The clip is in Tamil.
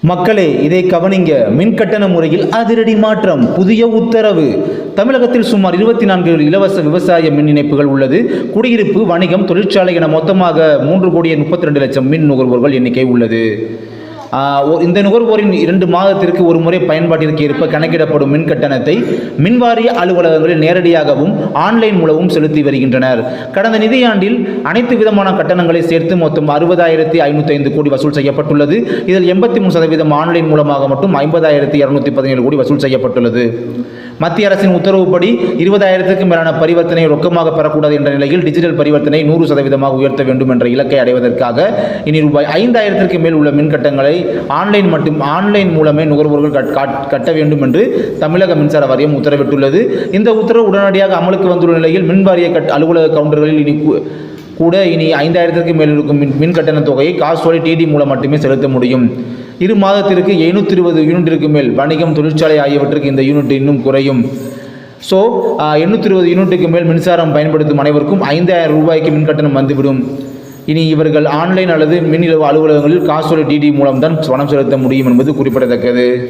மக்களே, இதை கவனிங்க. மின் கட்டண முறையில் அதிரடி மாற்றம், புதிய உத்தரவு. தமிழகத்தில் சுமார் 24 இலவச விவசாய மின் இணைப்புகள் உள்ளது. குடியிருப்பு, வணிகம், தொழிற்சாலை என மொத்தமாக 3,32,00,000 மின் நுகர்வோர்கள் எண்ணிக்கை உள்ளது. இந்த நுகர்வோரின் 2 மாதத்திற்கு ஒரு முறை பயன்பாட்டிற்கு ஏற்ப கணக்கிடப்படும் மின் கட்டணத்தை மின்வாரிய அலுவலகங்களில் நேரடியாகவும் ஆன்லைன் மூலமும் செலுத்தி வருகின்றனர். கடந்த நிதியாண்டில் அனைத்து விதமான கட்டணங்களை சேர்த்து மொத்தம் 60,505 கோடி வசூல் செய்யப்பட்டுள்ளது. இதில் 83% ஆன்லைன் மூலமாக மட்டும் 50,217 கோடி வசூல் செய்யப்பட்டுள்ளது. மத்திய அரசின் உத்தரவுப்படி 20,000க்கும் மேலான பரிவர்த்தனை ரொக்கமாக பெறக்கூடாது என்ற நிலையில் டிஜிட்டல் பரிவர்த்தனை 100% உயர்த்த வேண்டும் என்ற இலக்கை அடைவதற்காக இனி ரூபாய் 5,000க்கு மேல் உள்ள மின்கட்டணங்களை ஆன்லைன் மூலமே நுகர்வோர்கள் கட்ட வேண்டும் என்று தமிழக மின்சார வாரியம் உத்தரவிட்டுள்ளது. இந்த உத்தரவு உடனடியாக அமலுக்கு வந்துள்ள நிலையில் மின்வாரிய அலுவலக கவுண்டர்களில் இனி 5,000க்கு மேல் இருக்கும் மின் கட்டண தொகையை காசோலை டிடி மூலம் மட்டுமே செலுத்த முடியும். 2 மாதத்திற்கு 720 யூனிட்டிற்கு மேல் வணிகம், தொழிற்சாலை ஆகியவற்றுக்கு இந்த யூனிட் இன்னும் குறையும். 820 யூனிட்டுக்கு மேல் மின்சாரம் பயன்படுத்தும் அனைவருக்கும் 5,000 ரூபாய்க்கு மின் கட்டணம் வந்துவிடும். இனி இவர்கள் ஆன்லைன் அல்லது மின் அலுவலகங்களில் காசோலை டிடி மூலம்தான் பணம் செலுத்த முடியும் என்பது குறிப்பிடத்தக்கது.